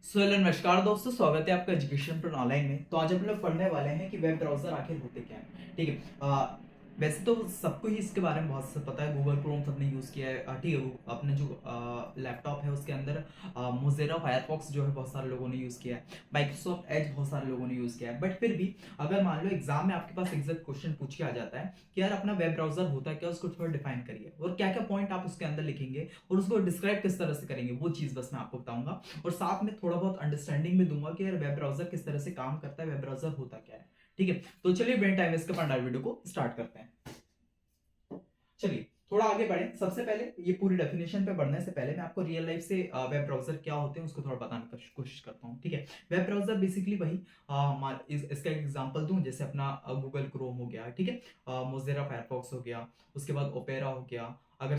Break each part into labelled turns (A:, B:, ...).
A: नमस्कार दोस्तों, स्वागत है आपका एजुकेशन पर ऑनलाइन में। तो आज हम लोग पढ़ने वाले हैं कि वेब ब्राउजर आखिर होते क्या हैं। ठीक है। वैसे तो सबको ही इसके बारे में बहुत पता है। गूगल क्रोम सबने यूज किया है। ठीक है। अपने जो लैपटॉप है उसके अंदर मोज़ेरा फायरफॉक्स जो है बहुत सारे लोगों ने यूज किया है। माइक्रोसॉफ्ट एज बहुत सारे लोगों ने यूज किया है। बट फिर भी अगर मान लो एग्जाम में आपके पास एग्जैक्ट क्वेश्चन पूछ के आ जाता है कि यार अपना वेब ब्राउजर होता है क्या, उसको थोड़ा डिफाइन करिए और क्या क्या पॉइंट आप उसके अंदर लिखेंगे और उसको डिस्क्राइब किस तरह से करेंगे, वो चीज बस मैं आपको बताऊंगा। और साथ में थोड़ा बहुत अंडरस्टैंडिंग भी दूंगा कि यार वेब ब्राउजर किस तरह से काम करता है, वेब ब्राउजर होता क्या है। ठीक है। तो चलिए बिना टाइम वेस्ट के अपना वीडियो को स्टार्ट करते हैं। चलिए थोड़ा आगे बढ़े। सबसे पहले ये पूरी डेफिनेशन पे बढ़ने से पहले मैं आपको रियल लाइफ से वेब ब्राउजर क्या होते हैं उसको थोड़ा बताने की कोशिश करता हूँ। ठीक है। वेब ब्राउजर बेसिकली वही इसका एक एग्जांपल दूं, जैसे अपना गूगल क्रोम हो गया, ठीक है, मोज़ेरा फायरफॉक्स हो गया, उसके बाद ओपेरा हो गया। अगर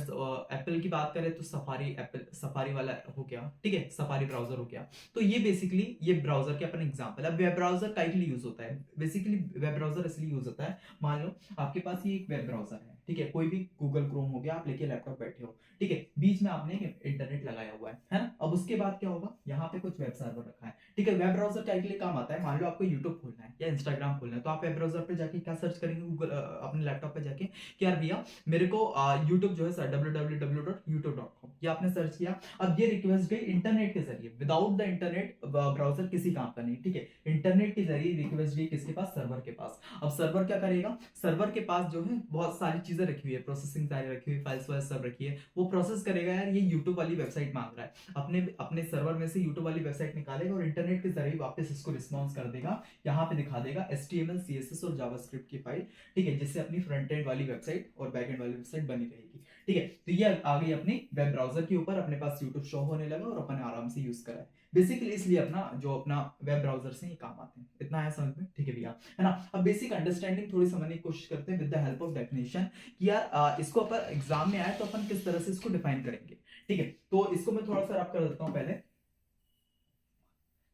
A: एप्पल की बात करें तो सफारी, एप्पल सफारी वाला हो गया, ठीक है, सफारी ब्राउजर हो गया। तो ये बेसिकली ये ब्राउजर के अपन एग्जांपल। अब वेब ब्राउजर का लिए यूज होता है, बेसिकली वेब ब्राउजर इसलिए यूज होता है, मान लो आपके पास ये एक वेब ब्राउजर है, ठीक है, कोई भी गूगल क्रोम हो गया, आप लेके लैपटॉप बैठे हो, ठीक है, बीच में आपने इंटरनेट लगाया हुआ है ना। अब उसके बाद क्या होगा, यहाँ पे कुछ वेब सर्वर रखा है, ठीक है। वेब ब्राउजर का लिए काम आता है, मान लो आपको यूट्यूब खोलना है या इंस्टाग्राम खोलना है, तो आप वेब ब्राउजर पे जाके क्या सर्च करेंगे, गूगल अपने लैपटॉप पे जाके कि यार भैया मेरे को यूट्यूब जो है सर www.youtube.com ये आपने सर्च किया। अब ये रिक्वेस्ट गई इंटरनेट के जरिए, विदाउट द इंटरनेट ब्राउजर किसी काम का नहीं, ठीक है। इंटरनेट के जरिए रिक्वेस्ट गई किसके पास, सर्वर के पास। अब सर्वर क्या करेगा, सर्वर के पास जो है बहुत सारी चीजें रखी हुई है, प्रोसेसिंग सारी रखी हुई, फाइल्स वाइल्स सब रखी है, वो प्रोसेस करेगा। यार ये यूट्यूब वाली वेबसाइट मांग रहा है, अपने अपने सर्वर में से यूट्यूब वाली वेबसाइट निकालेगा और इंटरनेट के जरिए वापस इसको रिस्पॉन्स कर देगा। यहाँ पे दिखा देगा HTML CSS और जावास्क्रिप्ट की फाइल, ठीक है, जिससे अपनी फ्रंट एंड वाली वेबसाइट और बैक एंड वाली वेबसाइट बनी रहेगी। ठीक है। तो ये आ गई अपनी वेब ब्राउजर के ऊपर, अपने पास यूट्यूब शो होने लगा और अपन आराम से यूज करा है। बेसिकली इसलिए अपना जो अपना वेब ब्राउजर से ही काम आते हैं। इतना है समझ में, ठीक है भैया, है ना। अब बेसिक अंडरस्टैंडिंग थोड़ी समझने की कोशिश करते हैं with the help of definition कि यार इसको अपन एग्जाम में आए तो अपन किस तरह से इसको डिफाइन करेंगे। ठीक है। तो इसको मैं थोड़ा सा रब कर देता हूं पहले।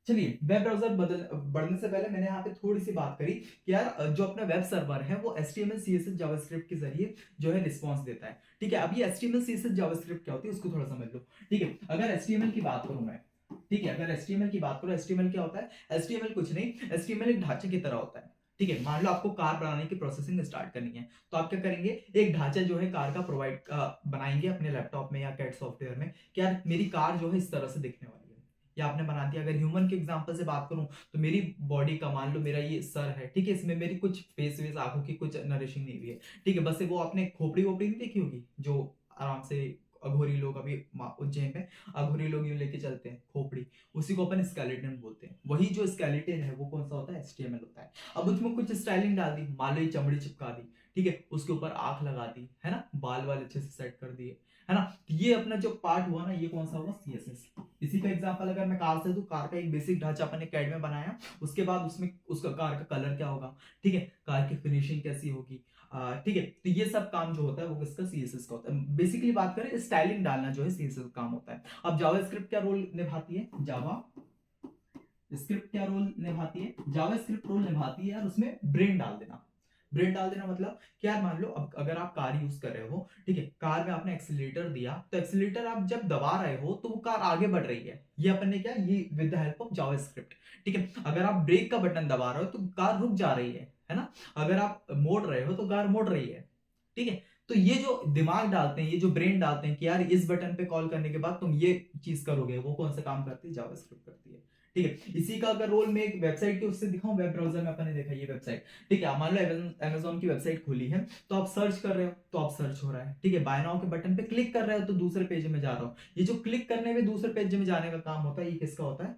A: चलिए, वेब ब्राउजर बढ़ने से पहले मैंने यहाँ पे थोड़ी सी बात करी कि यार जो अपना वेब सर्वर है वो HTML CSS जावास्क्रिप्ट के जरिए जो है रिस्पॉन्स देता है। ठीक है। अब ये HTML CSS जावास्क्रिप्ट क्या होती है उसको थोड़ा समझ लो। ठीक है। अगर HTML की बात करूं मैं, ठीक है, अगर HTML की बात करो, HTML क्या होता है, HTML कुछ नहीं, HTML एक ढांचे की तरह होता है। ठीक है। मान लो आपको कार बनाने की प्रोसेसिंग स्टार्ट करनी है, तो आप क्या करेंगे, एक ढांचा जो है कार का प्रोवाइड बनाएंगे अपने लैपटॉप में या कैट सॉफ्टवेयर में, कि यार मेरी कार जो है इस तरह से दिखने वाली है, या आपने बना दिया। अगर ह्यूमन के एग्जांपल से बात करूं तो मेरी बॉडी का, मान लो मेरा ये सर है, ठीक है, इसमें मेरी कुछ फेस वेस आंखों की कुछ नरिशिंग नहीं हुई है, ठीक है, बस वो आपने खोपड़ी वोपड़ी नहीं देखी होगी जो आराम से अघोरी लोग, अभी उज्जैन में अघोरी लोग यूं लेके चलते हैं खोपड़ी, उसी को अपन स्केलेटन बोलते हैं। वही जो स्केलेटन है वो कौन सा होता है, HTML होता है। अब उसमें कुछ स्टाइलिंग डाल दी, मान लो ये चमड़ी चिपका दी, ठीक है, उसके ऊपर आंख लगा दी, है ना, बाल वाल अच्छे से सेट कर दिए, है ना। तो ये अपना जो पार्ट हुआ ना, ये कौन सा होगा, CSS। इसी का एग्जांपल अगर मैं कार से दूं, कार का एक बेसिक ढांचा अपने कैड में बनाया, उसके बाद उसमें उसका कार का कलर क्या होगा, ठीक है, कार की फिनिशिंग कैसी होगी, ठीक है। तो ये सब काम जो होता है वो किसका, CSS का होता है। बेसिकली बात करें स्टाइलिंग डालना जो है CSS का काम होता है। अब जावास्क्रिप्ट क्या रोल निभाती है, जावा स्क्रिप्ट क्या रोल निभाती है, जावास्क्रिप्ट रोल निभाती है यार उसमें ब्रेन डाल देना। ब्रेन डाल देना मतलब क्या, मान लो अब अगर आप कार यूज कर रहे हो, ठीक है, कार में आपने एक्सीलरेटर दिया, तो एक्सीलरेटर आप जब दबा रहे हो तो वो कार आगे बढ़ रही है, ये अपन ने क्या, ये with the help of JavaScript. ठीक है। अगर आप ब्रेक का बटन दबा रहे हो तो कार रुक जा रही है ना। अगर आप मोड़ रहे हो तो कार मोड़ रही है। ठीक है। तो ये जो दिमाग डालते हैं, ये जो ब्रेन डालते हैं कि यार इस बटन पे कॉल करने के बाद तुम ये चीज करोगे, वो कौन सा काम करती है, जावास्क्रिप्ट करती है। ठीक है। इसी का अगर रोल में एक वेबसाइट के उससे दिखाऊं, वेब ब्राउजर में अपन ने देखा ये वेबसाइट, ठीक है, मान लो अमेजोन की वेबसाइट खोली है, तो आप सर्च कर रहे हो, तो आप सर्च हो रहा है, ठीक है, बाय नाउ के बटन पे क्लिक कर रहे हो तो दूसरे पेज में जा रहा हो। ये जो क्लिक करने में दूसरे पेज में जाने का काम होता है, ये किसका होता है,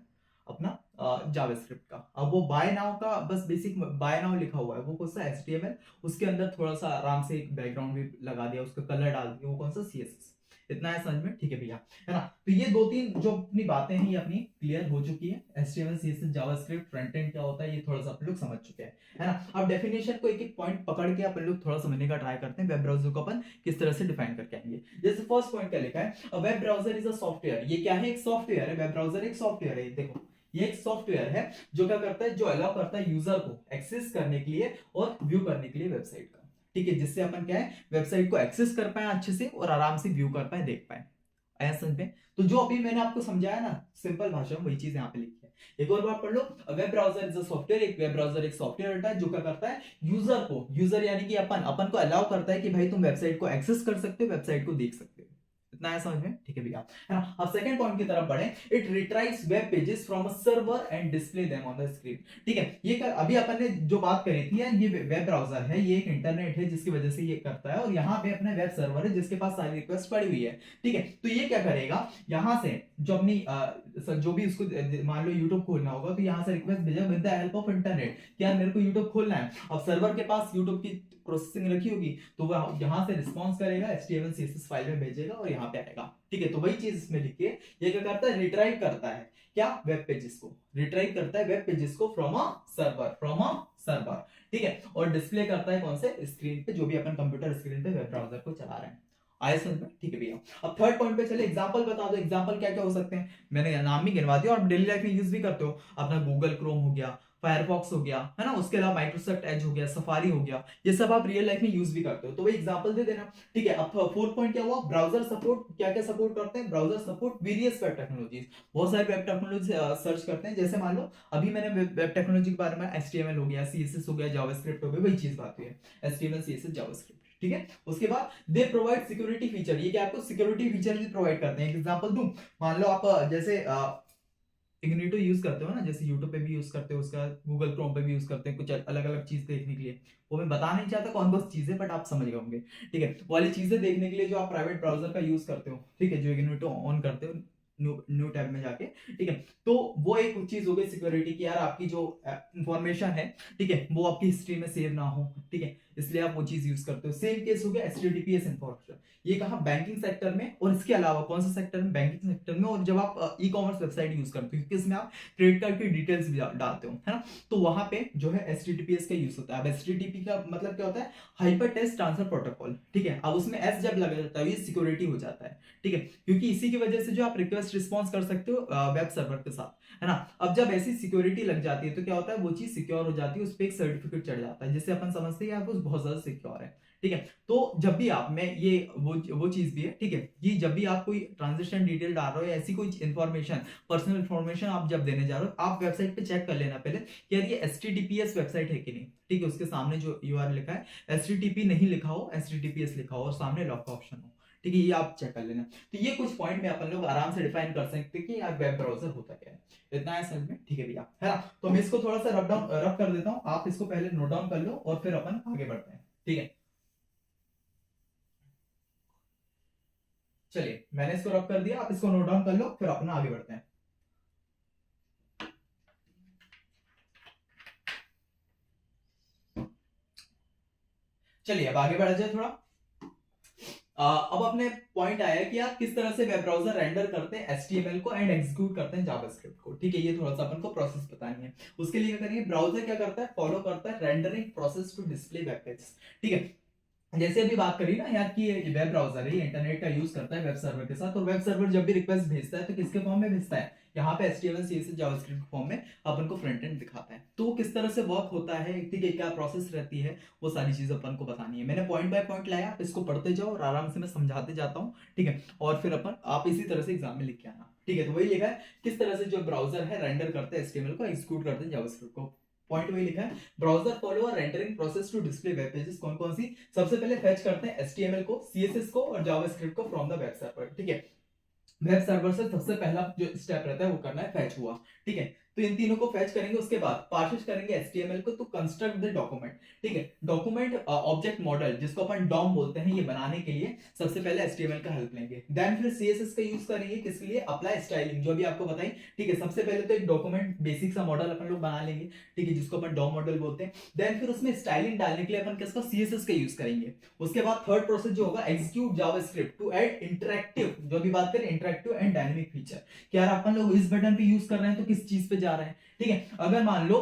A: अपना जावास्क्रिप्ट का। अब वो बाय नाउ का बस बेसिक बाय नाउ लिखा हुआ है, वो कौन सा, HTML, उसके अंदर थोड़ा सा आराम से एक बैकग्राउंड भी लगा दिया, उसका कलर डाल दिया, वो कौन सा, CSS। इतना है समझ में, ठीक है भैया, है ना। तो ये दो तीन जो अपनी बातें हैं ये अपनी क्लियर हो चुकी है। HTML CSS JavaScript front end क्या होता है ये थोड़ा सा अपन लोग समझ चुके हैं, है ना। अब डेफिनेशन को एक एक पॉइंट पकड़ के अपन लोग थोड़ा समझने का ट्राई करते हैं, वेब ब्राउजर को अपन किस तरह से डिफाइन करके आएंगे। जैसे फर्स्ट पॉइंट क्या लिखा है, web browser is a software. ये क्या है, एक सॉफ्टवेयर है, वेब ब्राउजर एक सॉफ्टवेयर है। देखो ये एक सॉफ्टवेयर है जो क्या करता है, जो अलाउ करता है यूजर को एक्सेस करने के लिए और व्यू करने के लिए वेबसाइट का, ठीक है, जिससे अपन क्या है, वेबसाइट को एक्सेस कर पाए अच्छे से और आराम से व्यू कर पाए, देख पाए। आया समझ में? तो जो अभी मैंने आपको समझाया ना सिंपल भाषा में, वही चीज यहाँ पे लिखी है। एक और बार पढ़ लो, web browser is a software. एक वेब ब्राउजर एक सॉफ्टवेयर होता है जो क्या करता है, यूजर यानी कि अपन अपन को अलाउ करता है कि भाई तुम वेबसाइट को एक्सेस कर सकते हो, वेबसाइट को देख सकते हो। इतना है समझ में? ठीक है भैया, है ना? अब सेकंड पॉइंट की तरफ बढ़े। It रिट्राइव्स web pages from a server and display them on the screen. ठीक है, अभी अपन ने जो बात करी थी यार, ये वेब ब्राउजर है, ये एक इंटरनेट है जिसकी वजह से ये करता है, और यहाँ पे अपना वेब सर्वर है जिसके पास सारी रिक्वेस्ट पड़ी हुई है। ठीक है, तो ये क्या करेगा, यहाँ से जो अपनी जो भी उसको मान लो यूट्यूब खोलना होगा, तो यहाँ से रिक्वेस्ट भेजा with the help of internet कि यार मेरे को यूट्यूब खोलना है। अब सर्वर के पास यूट्यूब की प्रोसेसिंग रखी होगी, तो वह यहाँ से रिस्पॉन्स करेगा, HTML CSS फाइल में भेजेगा और यहाँ पे आएगा। ठीक है, तो वही चीज इसमें लिखिए, ये क्या करता है, रिट्राइव करता है क्या, वेब पेजेस को रिट्राइव करता है, वेब पेजेस को फ्रॉम अ सर्वर। ठीक है, और डिस्प्ले करता है कौन से, स्क्रीन पे, जो भी अपन कंप्यूटर स्क्रीन पे वेब ब्राउजर को चला रहे हैं। आया समझ में? ठीक है भैया, अब थर्ड पॉइंट पे चले, एग्जांपल बता दो, एग्जांपल क्या क्या हो सकते हैं, मैंने नाम ही गिनवा दिया और डेली लाइफ में यूज भी करते हो। अपना गूगल क्रोम हो गया, फायरफॉक्स हो गया, है ना, उसके अलावा माइक्रोसॉफ्ट एज हो गया, सफारी हो गया, ये सब आप रियल लाइफ में यूज भी करते हो, तो वही एग्जांपल दे देना। ठीक है, अब फोर्थ पॉइंट क्या हुआ, ब्राउजर सपोर्ट, क्या क्या सपोर्ट करते हैं, browser support various web technologies, बहुत सारे वेब टेक्नोलॉजी सर्च करते हैं। जैसे मान लो अभी मैंने वेब टेक्नोलॉजी के बारे में HTML हो गया, CSS हो गया, जावास्क्रिप्ट हो गया, वही चीज बात हुई है, HTML CSS जावास्क्रिप्ट। ठीक है, उसके बाद दे प्रोवाइड सिक्योरिटी फीचर, ये क्या आपको सिक्योरिटी फीचर भी प्रोवाइड करते हैं। एक एग्जांपल दूं, मान लो आप जैसे इग्निटो यूज करते हो ना, जैसे यूट्यूब पे भी यूज करते हो, उसका गूगल क्रोम पे भी यूज करते हैं, कुछ अलग अलग चीज देखने के लिए। वो मैं बता नहीं चाहता कौन कौन सी चीजें, बट आप समझ गए होंगे। ठीक है, वो वाली चीजें देखने के लिए जो आप प्राइवेट ब्राउजर का यूज करते हो, ठीक है, जो इग्निटो ऑन करते हो न्यू टैब में जाके, ठीक है, तो वो एक चीज हो गई सिक्योरिटी की, यार आपकी जो इंफॉर्मेशन है, ठीक है, वो आपकी हिस्ट्री में सेव ना हो। ठीक है, इसलिए आप वो चीज यूज करते हो। सेम केस हो गया HTTPS इंफ्रास्ट्रक्चर, ये कहा बैंकिंग सेक्टर में, और इसके अलावा कौन सा सेक्टर में, बैंकिंग सेक्टर में। और जब आप ई कॉमर्स वेबसाइट यूज करते हो, क्योंकि इसमें आप क्रेडिट कार्ड की डिटेल्स भी डालते हो, है ना, तो वहां पे जो है HTTPS का यूज होता है। अब HTTP का मतलब क्या होता है, हाइपर टेक्स्ट ट्रांसफर प्रोटोकॉल। ठीक है, अब उसमें S जब लगा जाता है, ये सिक्योरिटी हो जाता है। ठीक है, क्योंकि इसी की वजह से जो आप रिक्वेस्ट रिस्पॉन्स कर सकते हो वेब सर्वर के साथ, है ना। अब जब ऐसी सिक्योरिटी लग जाती है तो क्या होता है, वो चीज सिक्योर हो जाती है, उस पर एक सर्टिफिकेट चढ़ जाता है, जिससे अपन समझते हैं यार वो बहुत ज्यादा सिक्योर है। ठीक है, तो जब भी आप में ये वो चीज भी है, ठीक है, कि जब भी आप कोई ट्रांजेक्शन डिटेल डाल रहे हो या ऐसी कोई इन्फॉर्मेशन, पर्सनल इन्फॉर्मेशन आप जब देने जा रहे हो, आप वेबसाइट पे चेक कर लेना पहले कि यार ये HTTPS वेबसाइट है कि नहीं। ठीक है, उसके सामने जो URL लिखा है, HTTP नहीं लिखा हो, HTTPS लिखा हो, और सामने लॉक का ऑप्शन हो। ठीक है, ये आप चेक कर लेना। तो ये कुछ पॉइंट में अपन लोग आराम से डिफाइन कर सकते हैं कि यार वेब ब्राउजर होता क्या है। इतना है समझ में? ठीक है भैया, है ना। तो मैं इसको थोड़ा सा रब कर देता हूँ, आप इसको पहले नोट डाउन कर लो और फिर अपन आगे बढ़ते हैं। ठीक है, चलिए मैंने इसको रब कर दिया, आप इसको नोट डाउन कर लो, फिर अपना आगे बढ़ते हैं। चलिए अब आगे बढ़ा जाए थोड़ा। अब अपने पॉइंट आया कि आप किस तरह से वेब ब्राउजर रेंडर करते हैं HTML को एंड एग्जीक्यूट करते हैं जावास्क्रिप्ट को। ठीक है, ये थोड़ा सा अपन को प्रोसेस बतानी है। उसके लिए क्या करेंगे, ब्राउजर क्या करता है, फॉलो करता है rendering process to display web page. ठीक है, जैसे अभी बात करी ना यार कि ये वेब ब्राउजर है, ये इंटरनेट का यूज करता है वेब सर्वर के साथ, और वेब सर्वर जब भी रिक्वेस्ट भेजता है तो किसके फॉर्म में भेजता है, यहाँ पे HTML CSS जावास्क्रिप्ट फॉर्म में अपन को फ्रंट एंड दिखाता है। तो किस तरह से वर्क होता है, ठीक है, क्या प्रोसेस रहती है, वो सारी चीज अपन को बतानी है। मैंने पॉइंट बाय पॉइंट लाया, आप इसको पढ़ते जाओ और आराम से मैं समझाते जाता हूँ। ठीक है, और फिर अपन आप इसी तरह से एग्जाम में लिख के आना। ठीक है, तो वही लिखा है किस तरह से जो ब्राउजर है रेंडर करते हैं HTML को, एग्जीक्यूट करते हैं जावास्क्रिप्ट को। पॉइंट वही लिखा है, browser follow a rendering process to display web pages. कौन कौन सी, सबसे पहले फेच करते हैं HTML को, CSS को और जावास्क्रिप्ट को फ्रॉम द वेब सर्वर। ठीक है, वेब सर्वर से सबसे पहला जो स्टेप रहता है वो करना है फेच हुआ। ठीक है, तो इन तीनों को फेच करेंगे, उसके बाद पार्सेस करेंगे HTML को, तो कंस्ट्रक्ट द डॉक्यूमेंट। ठीक है, डॉक्यूमेंट ऑब्जेक्ट मॉडल जिसको अपन डॉम बोलते हैं, ये बनाने के लिए सबसे पहले HTML का हेल्प लेंगे। देन फिर CSS का यूज करेंगे, किसके लिए, अप्लाई स्टाइलिंग, जो भी आपको बताई। ठीक है, सबसे पहले तो एक डॉक्यूमेंट बेसिक सा मॉडल अपन लोग बना लेंगे, ठीक है, जिसको अपन डॉम मॉडल बोलते हैं। देन फिर उसमें स्टाइलिंग डालने के लिए अपन किसका, CSS का यूज करेंगे। उसके बाद थर्ड प्रोसेस जो होगा, execute JavaScript to add interactive, जो भी बात करें इंटरैक्टिव एंड डायनेमिक फीचर, कि यार अपन लोग इस बटन पे यूज कर रहे हैं तो किस चीज पे जा रहे हैं। ठीक है, अगर मान लो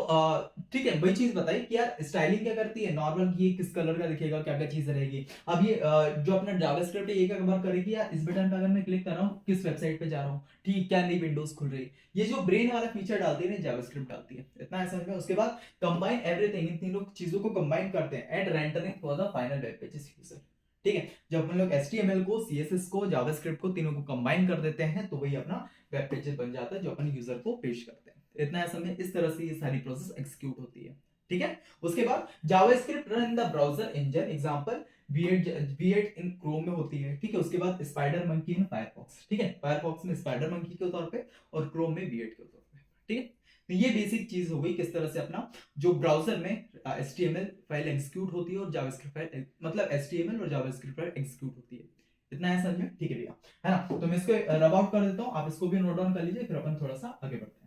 A: ठीक है, वही चीज बताई कि यार स्टाइलिंग क्या करती है, नॉर्मल ये किस कलर का दिखेगा, क्या क्या चीज रहेगी। अब ये जो अपना जावास्क्रिप्ट है, ये क्या कवर करेगी, यार इस बटन पे अगर मैं क्लिक कर रहा हूँ, किस वेबसाइट पे जा रहा हूँ, ठीक, क्या नई विंडोज खुल रही है। ये जो ब्रेन वाला फीचर डालती है जावास्क्रिप्ट डालती है। इतना है समझ में? उसके बाद कंबाइन एवरीथिंग, इन तीनों चीजों को कंबाइन करते हैं and rendering for the final web pages user. ठीक है, जब अपन लोग HTML को, CSS को, जावास्क्रिप्ट को, तीनों को कंबाइन कर देते हैं तो वही अपना वेब पेजेस बन जाता है जो अपन यूजर को पेश करते हैं। इतना समझ, इस तरह से ये सारी प्रोसेस एग्जीक्यूट होती है। ठीक है, उसके बाद JavaScript run in the browser engine, example V8 in Chrome में होती है। ठीक है, उसके बाद स्पाइडर मंकी इन फायरफॉक्स। ठीक है, फायरफॉक्स में स्पाइडर मंकी के तौर पे और क्रोम में V8 के तौर पे। ठीक है, तो ये बेसिक चीज हो गई किस तरह से अपना जो ब्राउजर में HTML फाइल एग्जीक्यूट होती है और जावास्क्रिप्ट फाइल, मतलब HTML और जावास्क्रिप्ट फाइल एग्जीक्यूट होती है। इतना है समझ में? ठीक है भैया, है ना? तो मैं इसको रब आउट कर देता हूं, आप इसको भी नोट डाउन कर लीजिए, फिर अपन थोड़ा सा आगे बढ़ते हैं।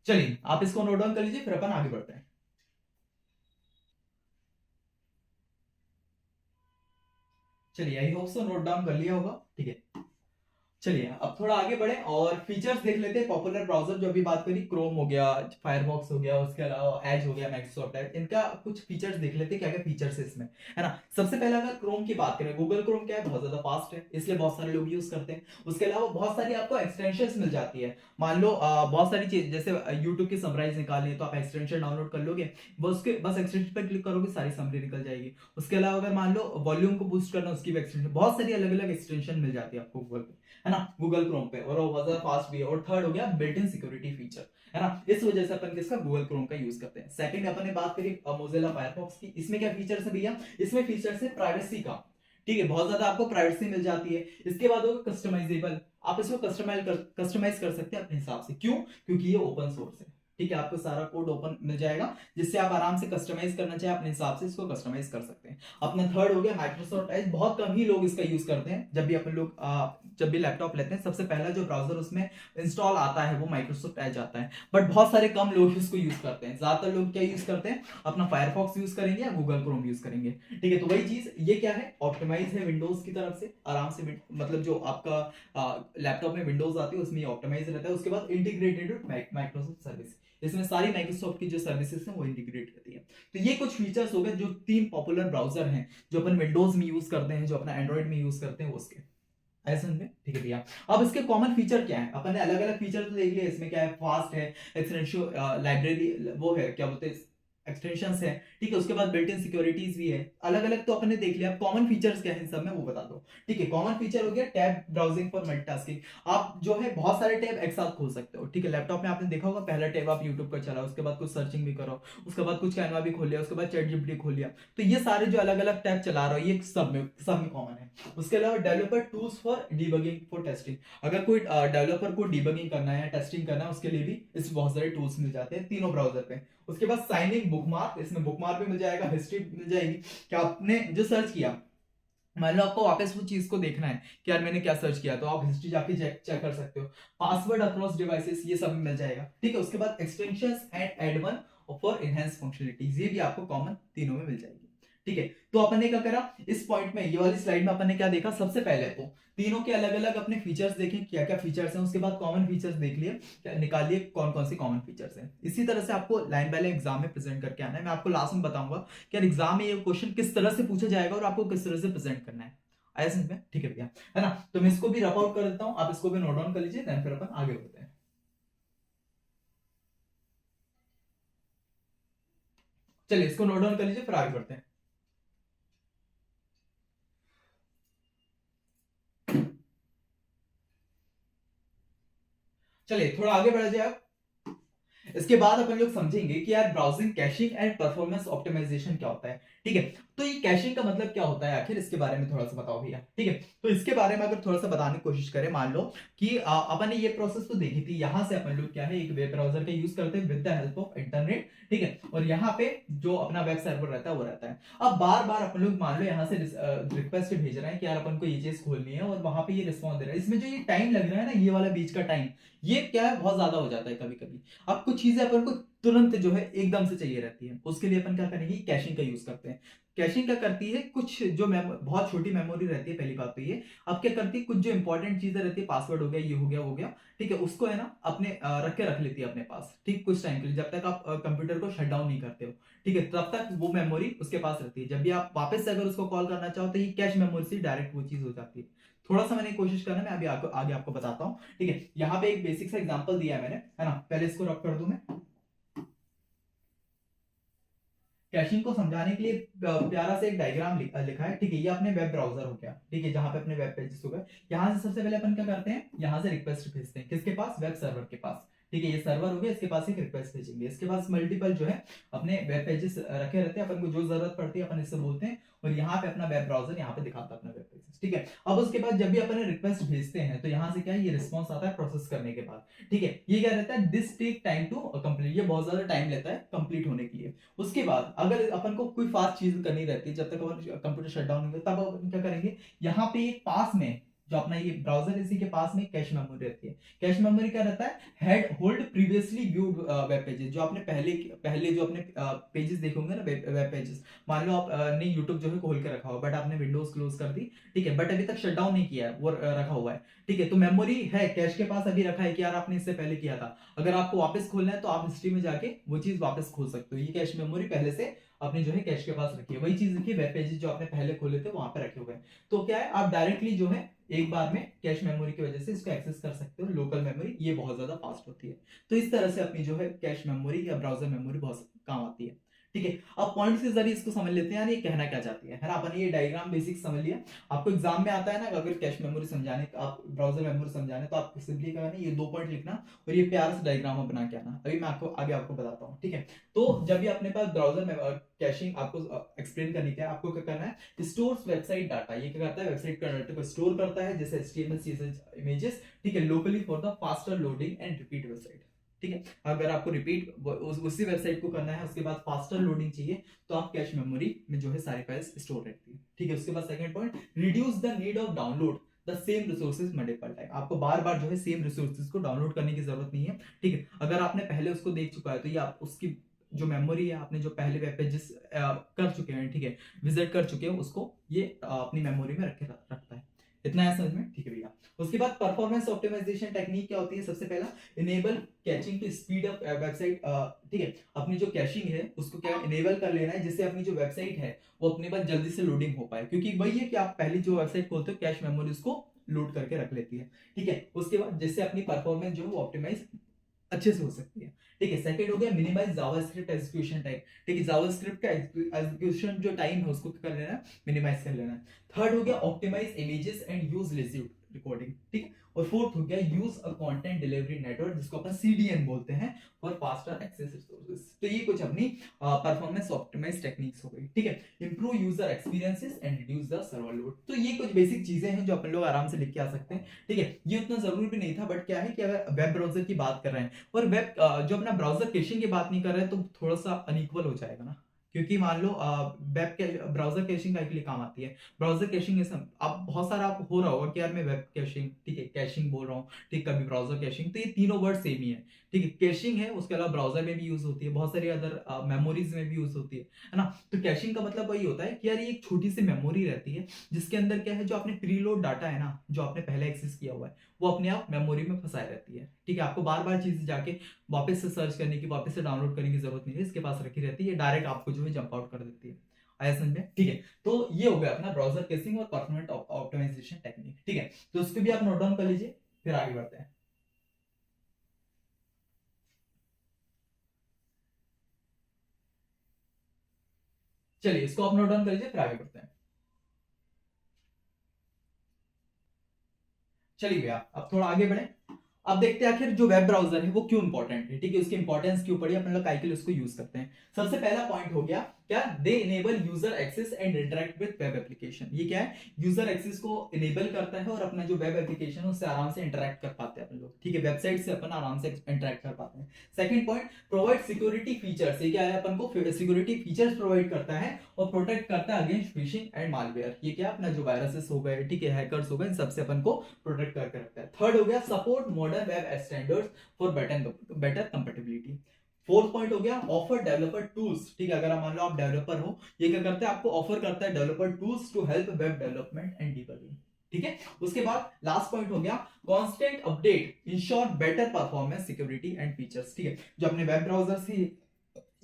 A: चलिए आप इसको नोट डाउन कर लीजिए, फिर अपन आगे बढ़ते हैं। चलिए I hope so note down कर लिया होगा। ठीक है, चलिए अब थोड़ा आगे बढ़े और फीचर्स देख लेते हैं। पॉपुलर ब्राउजर जो अभी बात करी, क्रोम हो गया, फायरफॉक्स हो गया, उसके अलावा एज हो गया, माइक्रोसॉफ्ट एज, इनका कुछ फीचर्स देख लेते हैं, क्या क्या फीचर्स है इसमें, है ना? सबसे पहले अगर क्रोम की बात करें, गूगल क्रोम क्या है, बहुत ज्यादा फास्ट है, इसलिए बहुत सारे लोग यूज करते हैं। उसके अलावा बहुत सारी आपको एक्सटेंशन मिल जाती है। मान लो बहुत सारी चीज, जैसे यूट्यूब की समराइज निकालनी है तो आप एक्सटेंशन डाउनलोड कर लोगे, बस एक्सटेंशन पर क्लिक करोगे, सारी समरी निकल जाएगी। उसके अलावा अगर मान लो वॉल्यूम को बूस्ट करना, उसकी भी एक्सटेंशन, बहुत सारी अलग अलग एक्सटेंशन मिल जाती है आपको गूगल पे, है ना, गूगल क्रोम पे, और वो बहुत ज्यादा फास्ट भी है। और थर्ड हो गया बिल्ट इन सिक्योरिटी फीचर, है ना, इस वजह से अपन किसका, गूगल क्रोम का यूज करते हैं। सेकंड अपन ने बात करी मोजिला फायरफॉक्स की, इसमें क्या फीचर्स है भैया, इसमें फीचर्स है प्राइवेसी का। ठीक है, बहुत ज्यादा आपको प्राइवेसी मिल जाती है। इसके बाद होगा कस्टमाइजेबल, आप इसको कस्टमाइज कर सकते हैं अपने हिसाब से। क्यों? क्योंकि ये ओपन सोर्स है। ठीक है, आपको सारा कोड ओपन मिल जाएगा, जिससे आप आराम से कस्टमाइज करना चाहे अपने हिसाब से इसको कस्टमाइज कर सकते हैं। अपना थर्ड हो गया माइक्रोसॉफ्ट एज, बहुत कम ही लोग इसका यूज करते हैं। जब भी अपन लोग जब भी लैपटॉप लेते हैं, सबसे पहला जो ब्राउजर उसमें इंस्टॉल आता है वो माइक्रोसॉफ्ट एज आता है, बट बहुत सारे कम लोग इसको यूज करते हैं। ज्यादातर लोग क्या यूज करते हैं, अपना फायरफॉक्स यूज करेंगे या गूगल क्रोम यूज करेंगे। ठीक है, तो वही चीज ये क्या है, ऑप्टिमाइज है विंडोज की तरफ से, आराम से मतलब जो आपका लैपटॉप में विंडोज आती है उसमें ऑप्टिमाइज रहता है। उसके बाद इंटीग्रेटेड माइक्रोसॉफ्ट सर्विस, इसमें सारी माइक्रोसॉफ्ट की जो सर्विसेज हैं वो इंटीग्रेट करती है। तो ये कुछ फीचर्स हो गए जो 3 पॉपुलर ब्राउजर हैं जो अपन विंडोज में यूज करते हैं, जो अपना एंड्रॉइड में यूज करते हैं, वो उसके ऐसा में। ठीक है भैया, अब इसके कॉमन फीचर क्या है, अपन ने अलग अलग फीचर तो देख लिया। इसमें क्या है, फास्ट है, एक्सटेंशियल लाइब्रेरी वो है, क्या बोलते हैं, एक्सटेंशंस है। ठीक है, उसके बाद बिल्ट इन सिक्योरिटीज भी है। अलग अलग तो अपन ने देख लिया, कॉमन फीचर्स क्या है इन सब में वो बता दो। ठीक है, कॉमन फीचर हो गया टैब ब्राउजिंग फॉर मल्टीटास्किंग, आप जो है बहुत सारे टैब एक साथ खोल सकते हो। ठीक है, लैपटॉप में आपने देखा होगा, पहला टैब आप यूट्यूब पर चला, उसके बाद कुछ सर्चिंग भी करो, उसके बाद कुछ कैनवा भी खोल लिया, उसके बाद चैट जीपीटी खोल लिया। तो ये सारे जो अलग अलग टैब चला रहे हो ये सब में कॉमन है। उसके अलावा developer tools for debugging for testing, अगर कोई डेवलपर को डीबगिंग करना है, टेस्टिंग करना है, उसके लिए भी इस बहुत सारे टूल्स मिल जाते हैं तीनों ब्राउजर पे। उसके बाद साइनिंग बुकमार्क, इसमें बुकमार्क भी मिल जाएगा, हिस्ट्री मिल जाएगी कि आपने जो सर्च किया, मान लो आपको वापस वो चीज को देखना है कि यार मैंने क्या सर्च किया, तो आप हिस्ट्री जाके चेक कर सकते हो। पासवर्ड अक्रॉस डिवाइसेस, ये सब मिल जाएगा। ठीक है, उसके बाद extensions and add ons for enhance functionalities, ये भी आपको कॉमन तीनों में मिल जाएगी। ठीक है, तो अपन ने क्या करा इस पॉइंट में, ये वाली स्लाइड में अपन ने क्या देखा, सबसे पहले तो तीनों के अलग अलग अपने फीचर्स देखें, क्या क्या फीचर्स हैं। उसके बाद कॉमन फीचर्स देख लिए, निकालिए कौन कौन से कॉमन फीचर्स हैं। इसी तरह से आपको लाइन बाय लाइन एग्जाम में प्रेजेंट करके आना है। मैं आपको लास्ट में बताऊंगा कि एग्जाम में ये क्वेश्चन किस तरह से पूछा जाएगा और आपको किस तरह से प्रेजेंट करना है। आया समझ में? ठीक है भैया, है ना? तो मैं इसको भी रफ आउट कर देता हूं, आप इसको भी नोट डाउन कर लीजिए, देन फिर अपन आगे बढ़ते हैं। चलिए इसको नोट डाउन कर लीजिए, फिर आगे बढ़ते हैं। चलिए थोड़ा आगे बढ़ जाए आप। इसके बाद अपन लोग समझेंगे कि यार browsing caching and performance optimisation क्या होता है। ठीक है, तो ये कैशिंग का मतलब क्या होता है आखिर, इसके बारे में थोड़ा सा बताओ भैया। ठीक है, तो इसके बारे में अगर थोड़ा सा बताने की कोशिश करें, मान लो कि अपन ने ये प्रोसेस तो देखी थी, यहां से अपन लोग क्या है एक वेब ब्राउजर का यूज करते हैं with the help of internet. ठीक है, और यहाँ पे जो अपना वेब सर्वर रहता है वो रहता है। अब बार बार अपन लोग मान लो यहाँ से रिक्वेस्ट भेज रहे हैं कि यार अपन को ये चीज खोलनी है, और वहां पे ये रिस्पॉन्स दे रहा है। इसमें जो ये टाइम लग रहा है ना, ये वाला बीच का टाइम, ये क्या है, बहुत ज्यादा हो जाता है कभी कभी। अब कुछ चीजें अपन को तुरंत जो है एकदम से चाहिए रहती है, उसके लिए अपन क्या करेंगे, कैशिंग का यूज करते हैं। कैशिंग क्या करती है, कुछ जो बहुत छोटी मेमोरी रहती है, पहली बात तो ये। अब क्या करती है, कुछ जो इंपॉर्टेंट चीजें रहती है, पासवर्ड हो गया, ये हो गया, वो गया, ठीक है, उसको है ना अपने रख लेती है अपने पास, ठीक, कुछ टाइम के लिए, जब तक आप कंप्यूटर को शट डाउन नहीं करते हो। ठीक है, तब तक वो मेमोरी उसके पास रहती है। जब भी आप वापस से अगर उसको कॉल करना चाहो तो ये कैश मेमोरी से डायरेक्ट वो चीज हो जाती है। थोड़ा सा मैंने कोशिश करना, मैं अभी आगे आपको बताता हूँ। ठीक है, यहाँ पे एक बेसिक सा एग्जांपल दिया है मैंने, है ना। पहले इसको रब कर दूं मैं। कैशिंग को समझाने के लिए प्यारा सा एक डायग्राम लिखा है। ठीक है, ये अपने वेब ब्राउजर हो गया। ठीक है, जहां पे अपने वेब पेजेस हो गए। यहाँ से सबसे पहले अपन क्या करते हैं, यहाँ से रिक्वेस्ट भेजते हैं किसके पास, वेब सर्वर के पास। ठीक है, ये सर्वर हो गया, इसके पास एक रिक्वेस्ट भेजेंगे। इसके पास मल्टीपल जो है अपने वेब पेजेस रखे रहते हैं, अपन को जो जरूरत पड़ती है अपन इससे बोलते हैं, और यहाँ पे अपना वेब ब्राउजर यहाँ पे दिखाता है अपना वेब पेजेस। ठीक है, अब उसके बाद जब भी अपन रिक्वेस्ट भेजते हैं तो यहाँ से क्या है, ये रिस्पॉन्स आता है प्रोसेस करने के बाद। ठीक है, ये क्या रहता है, this take time to complete, ये बहुत ज्यादा टाइम लेता है कंप्लीट होने के लिए। उसके बाद अगर अपन को कोई फास्ट चीज करनी रहती है, जब तक अपन कंप्यूटर शट डाउन नहीं होता, तब अपन क्या करेंगे, यहाँ पे एक पास में जो अपना ये ब्राउजर है, इसी के पास में कैश मेमोरी रहती है। कैश मेमोरी क्या रहता है, head hold previously viewed web pages, जो आपने पहले पहले जो अपने पेजेस देखे होंगे ना, वेब पेजेस। मान लो आप ने यूट्यूब जो है खोल के रखा हुआ, बट आपने विंडोज क्लोज कर दी। ठीक है, बट अभी तक शट डाउन नहीं किया है, वो रखा हुआ है। ठीक है, तो मेमोरी है कैश के पास अभी रखा है कि यार आपने इससे पहले किया था, अगर आपको वापस खोलना है तो आप हिस्ट्री में जाके वो चीज वापस खोल सकते हो। ये कैश मेमोरी पहले से अपने जो है कैश के पास रखी है, वही चीज देखिए, वेब पेजेस जो आपने पहले खोले थे वहां पे रखे हुए हैं। तो क्या है, आप डायरेक्टली जो है एक बार में कैश मेमोरी की वजह से इसको एक्सेस कर सकते हो। लोकल मेमोरी ये बहुत ज्यादा फास्ट होती है। तो इस तरह से अपनी जो है कैश मेमोरी या ब्राउजर मेमोरी बहुत काम आती है। ठीक है, अब पॉइंट्स के जरिए इसको समझ लेते हैं, यार ये कहना क्या चाहती है ना। अपन ये डायग्राम बेसिक समझ लिया। आपको एग्जाम में आता है ना, अगर कैश मेमोरी समझाने, आप ब्राउजर मेमोरी समझाने, तो आपको सिंपली क्या करना है, ये 2 पॉइंट लिखना और ये प्यार से डायग्राम बना के आना। अभी मैं आपको आगे आपको बताता हूँ। ठीक है, तो जब भी अपने पास ब्राउजर में कैशिंग आपको एक्सप्लेन करनी है, आपको क्या करना है, स्टोर्स वेबसाइट डाटा। ये क्या करता है, वेबसाइट का डाटा को स्टोर करता है, जैसे HTML CSS इमेजेस। ठीक है, locally for the faster loading and repeat website. ठीक है, अगर आपको रिपीट उसी वेबसाइट को करना है, उसके बाद फास्टर लोडिंग चाहिए, तो आप कैश मेमोरी में जो है सारी फाइल्स स्टोर रहती है। ठीक है, उसके बाद second point, reduce the need of download the same resources multiple time. आपको बार बार जो है सेम रिसोर्सेज को डाउनलोड करने की जरूरत नहीं है। ठीक है, अगर आपने पहले उसको देख चुका है, तो ये आप उसकी जो मेमोरी है, आपने जो पहले वेब पेजेस कर चुके हैं, ठीक है, विजिट कर चुके हैं, उसको ये अपनी मेमोरी में रखता है। इतना है समझ में। ठीक है भैया, उसके बाद परफॉर्मेंस ऑप्टिमाइजेशन टेक्निक क्या होती है, सबसे पहला, enable caching to speed up website. ठीक है, अपनी जो कैशिंग है उसको क्या इनेबल कर लेना है, जिससे अपनी जो वेबसाइट है वो अपने पास जल्दी से लोडिंग हो पाए, क्योंकि वही है कि आप पहली जो वेबसाइट खोलते हो, कैश मेमोरी उसको लोड करके रख लेती है। ठीक है, उसके बाद जिससे अपनी परफॉर्मेंस जो है वो ऑप्टिमाइज अच्छे से हो सकती है। ठीक है, सेकंड हो गया मिनिमाइज जावास्क्रिप्ट एग्जीक्यूशन टाइम। ठीक है, जावास्क्रिप्ट का एग्जीक्यूशन जो टाइम है उसको कर लेना है, मिनिमाइज कर लेना है। थर्ड हो गया optimise images and use lazy recording. ठीक है, और फोर्थ हो गया use a content delivery network, जिसको अपन CDN बोलते हैं, फॉर फास्टर एक्सेस रिसोर्सेज। तो ये कुछ अपनी परफॉर्मेंस ऑप्टिमाइज टेक्निक्स हो गई। ठीक है, improve user experiences and reduce the server load. तो ये कुछ बेसिक चीजें हैं जो अपन लोग आराम से लिख के आ सकते हैं। ठीक है, ये उतना जरूरी भी नहीं था, बट क्या है कि अगर वेब ब्राउजर की बात कर रहे हैं और वेब जो अपना ब्राउजर कैशिंग की बात नहीं कर रहे हैं, तो थोड़ा सा अनइक्वल हो जाएगा ना। क्योंकि मान लो वेब के ब्राउजर कैशिंग का के लिए काम आती है, ब्राउजर कैशिंग अब बहुत सारा आप हो रहा होगा कि यार मैं वेब कैशिंग, ठीक है, कैशिंग बोल रहा हूँ, ठीक, कभी ब्राउजर कैशिंग, तो ये तीनों वर्ड सेम ही है। ठीक है, कैशिंग है, उसके अलावा ब्राउजर में भी यूज होती है, बहुत सारी अदर मेमोरीज में भी यूज होती है ना। तो कैशिंग का मतलब वही होता है कि यार ये एक छोटी सी मेमोरी रहती है, जिसके अंदर क्या है, जो आपने प्रीलोड डाटा है ना, जो आपने पहले एक्सेस किया हुआ है, वो अपने आप मेमोरी में फंसाई रहती है। ठीक है, आपको बार बार चीज जाके वापस से सर्च करने की, वापस से डाउनलोड करने की जरूरत नहीं है, इसके पास रखी रहती है, डायरेक्ट आपको जो है जंप आउट कर देती है। आया समझ में। ठीक है, तो ये हो गया अपना ब्राउजर केसिंग और परफॉर्मेंस ऑप्टिमाइजेशन टेक्निक। ठीक है, तो उसको भी आप नोट डाउन कर लीजिए, फिर आगे बढ़ते हैं। चलिए, इसको आप नोट डाउन कर लीजिए, फिर आगे बढ़ते हैं। चलिए भैया, अब थोड़ा आगे बढ़े। अब देखते हैं आखिर जो वेब ब्राउजर है वो क्यों इंपॉर्टेंट है। ठीक है, उसकी इंपॉर्टेंस क्यों पड़ी, अपन लोग काय के लिए उसको यूज करते हैं। सबसे पहला पॉइंट हो गया क्या, they enable user access and interact with web application. ये क्या है, यूजर एक्सेस को इनेबल करता है और अपना जो वेब एप्लीकेशन है उससे आराम से इंटरेक्ट कर पाते हैं अपन लोग। ठीक है, वेबसाइट से अपन आराम से इंटरेक्ट कर पाते हैं। Second point, provide security features. ये क्या है, अपन को सिक्योरिटी फीचर्स प्रोवाइड करता है और प्रोटेक्ट करता है अगेंस्ट फिशिंग एंड मालवेयर। ये क्या, अपना जो वायरसेस हो गए, ठीक है, हैकर्स हो गए, इन सबसे अपन को प्रोटेक्ट करके रखता है। थर्ड हो गया, support modern web standards for better compatibility. Fourth point हो गया, ऑफर डेवलपर टूल्स। ठीक है, अगर मान लो आप डेवलपर हो, ये क्या करता है, आपको ऑफर करता है developer tools to help web development and debugging. ठीक है, उसके बाद लास्ट पॉइंट हो गया, constant update ensure better performance security and features. ठीक है, जो अपने वेब ब्राउजर से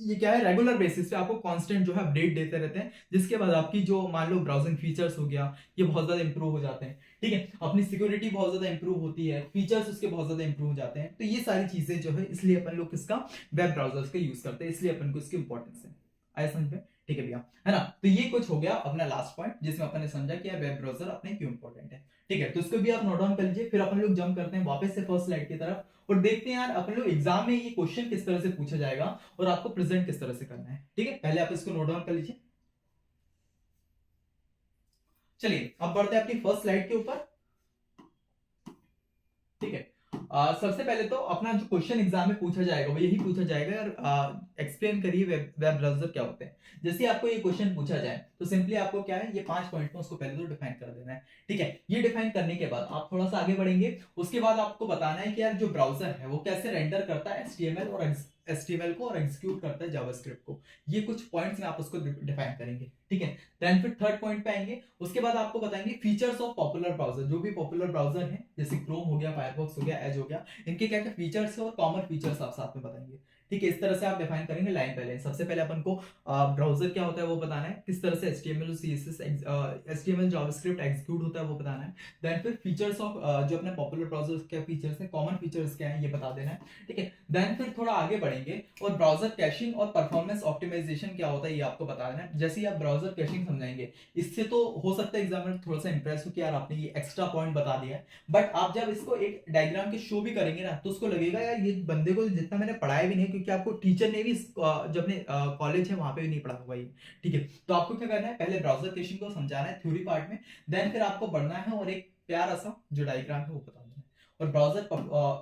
A: ये क्या है, रेगुलर बेसिस पे आपको कांस्टेंट जो है अपडेट देते रहते हैं, जिसके बाद आपकी जो मान लो ब्राउजिंग फीचर्स हो गया, ये बहुत ज्यादा इंप्रूव हो जाते हैं। ठीक है, अपनी सिक्योरिटी बहुत ज्यादा इंप्रूव होती है, फीचर्स उसके बहुत ज्यादा इंप्रूव हो जाते हैं। तो ये सारी चीजें जो है, इसलिए अपन लोग किसका, वेब ब्राउजर्स का यूज करते हैं, इसलिए अपन को इसकी इंपॉर्टेंस है। आया समझ में? ठीक है भैया, है ना। तो ये कुछ हो गया अपना लास्ट पॉइंट, जिसमें अपन ने समझा कि वेब ब्राउजर अपने क्यों इंपॉर्टेंट है। ठीक है, तो इसको भी आप नोट डाउन कर लीजिए। फिर अपन लोग जंप करते हैं वापस से फर्स्ट स्लाइड की तरफ, और देखते हैं यार अपन लोग एग्जाम में ये क्वेश्चन किस तरह से पूछा जाएगा और आपको प्रेजेंट किस तरह से करना है। ठीक है, पहले आप इसको नोट डाउन कर लीजिए। चलिए अब बढ़ते हैं अपनी फर्स्ट स्लाइड के ऊपर। ठीक है, सबसे पहले तो अपना जो क्वेश्चन एग्जाम में पूछा जाएगा वो यही पूछा जाएगा यार, एक्सप्लेन करिए वेब ब्राउजर क्या होते हैं। जैसे आपको ये क्वेश्चन पूछा जाए तो सिंपली आपको क्या है, ये 5 पॉइंट में उसको पहले तो डिफाइन कर देना है। ठीक है, ये डिफाइन करने के बाद आप थोड़ा सा आगे बढ़ेंगे। उसके बाद आपको बताना है कि यार जो ब्राउजर है वो कैसे रेंडर करता है एचटीएमएल को और एग्जीक्यूट करता है जावास्क्रिप्ट को। ये कुछ पॉइंट्स में आप उसको डिफाइन करेंगे। ठीक है, देन फिर थर्ड पॉइंट पे आएंगे। उसके बाद आपको बताएंगे फीचर्स ऑफ पॉपुलर ब्राउजर, जो भी पॉपुलर ब्राउजर है जैसे क्रोम हो गया, फायरफॉक्स हो गया, एज हो गया, इनके क्या क्या फीचर्स है और कॉमन फीचर्स आप साथ में बताएंगे। ठीक है, इस तरह से आप डिफाइन करेंगे लाइन बाय लाइन। सबसे पहले अपन को ब्राउजर क्या होता है वो बताना है, किस तरह से एचटीएमएल और सीएसएस एचटीएमएल जावास्क्रिप्ट एग्जीक्यूट होता है वो बताना है। देन फिर फीचर्स ऑफ जो अपने पॉपुलर ब्राउजर क्या फीचर्स है, कॉमन फीचर्स क्या है, ये बता देना है। ठीक है, देन फिर थोड़ा आगे बढ़ेंगे और ब्राउजर कैशिंग और परफॉर्मेंस ऑप्टिमाइजेशन क्या होता है ये आपको बता देना है। जैसे ही आप ब्राउजर कैशिंग समझाएंगे, इससे तो हो सकता है एग्जामिनर थोड़ा सा इंप्रेस हो कि यार आपने ये एक्स्ट्रा पॉइंट बता दिया है, बट आप जब इसको एक डायग्राम के शो भी करेंगे ना, तो उसको लगेगा यार ये बंदे को जितना मैंने पढ़ाया भी नहीं, क्योंकि आपको टीचर ने भी जो अपने कॉलेज है वहां पे भी नहीं पढ़ा हुआ ये। ठीक है, तो आपको क्या करना है, पहले ब्राउजर कैशिंग को समझाना है थ्योरी पार्ट में, देन फिर आपको बढ़ना है और एक प्यारा सा जो डायग्राम है वो बता देना है। और ब्राउजर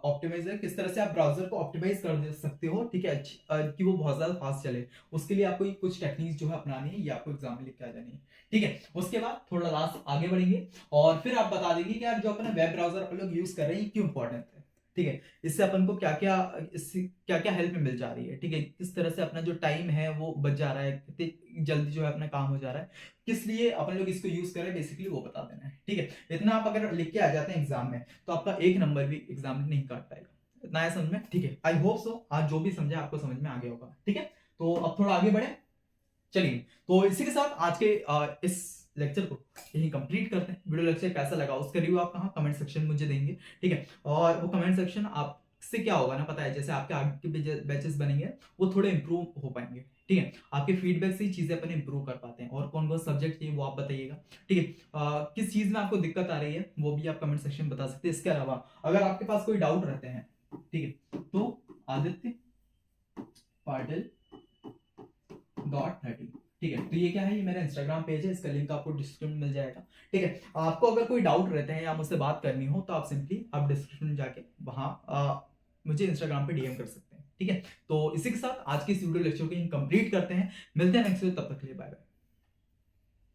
A: ऑप्टिमाइजर, किस तरह से आप ब्राउजर को ऑप्टिमाइज कर दे सकते हो। ठीक है, कि वो बहुत ज्यादा फास्ट चले, उसके लिए आपको कुछ टेक्निक्स जो है अपनानी है, ये आपको एग्जाम में लिख के आ जानी है। ठीक है, उसके बाद थोड़ा लास्ट आगे बढ़ेंगे और फिर आप बता देंगे कि यार जो अपना वेब ब्राउजर अपन लोग यूज कर रहे हैं क्यों इंपॉर्टेंट है। ठीक है, इससे अपन को क्या क्या, इससे क्या क्या हेल्प मिल जा रही है। ठीक है, किस तरह से अपना जो टाइम है वो बच जा रहा है, कितनी जल्दी जो है अपना काम हो जा रहा है, किस लिए अपन लोग इसको यूज करें, बेसिकली वो बता देना है। ठीक है, इतना आप अगर लिख के आ जाते हैं एग्जाम में तो आपका एक नंबर भी एग्जाम में नहीं काट पाएगा। इतना है समझ में? ठीक है, आई होप सो आज जो भी समझा आपको समझ में आ गया होगा। ठीक है, तो अब थोड़ा आगे बढ़े। चलिए, तो इसी के साथ आज के इस लेक्चर को यही कंप्लीट करते हैं। वीडियो लेक्चर कैसा लगा उसका रिव्यू आप कहाँ कमेंट सेक्शन में मुझे देंगे। ठीक है, और वो कमेंट सेक्शन आपसे क्या होगा ना, पता है, जैसे आपके आगे के बैचेस बनेंगे वो थोड़े इंप्रूव हो पाएंगे। ठीक है, आपके फीडबैक से ही चीजें अपन इंप्रूव कर पाते हैं। और कौन कौन सब्जेक्ट चाहिए वो आप बताइएगा। ठीक है, किस चीज में आपको दिक्कत आ रही है वो भी आप कमेंट सेक्शन में बता सकते हैं। इसके अलावा अगर आपके पास कोई डाउट रहते हैं, ठीक है, तो आदित्य पाटिल .30। ठीक है, तो ये क्या है, ये मेरा इंस्टाग्राम पेज है, इसका लिंक आपको डिस्क्रिप्शन में मिल जाएगा। ठीक है, आपको अगर कोई डाउट रहते हैं या मुझसे बात करनी हो तो आप सिंपली आप डिस्क्रिप्शन में जाके वहां मुझे इंस्टाग्राम पे डीएम कर सकते हैं। ठीक है, तो इसी के साथ आज की इस वीडियो लेक्चर को कंप्लीट करते हैं। मिलते हैं नेक्स्ट वीडियो, तब तक के लिए बाय बाय।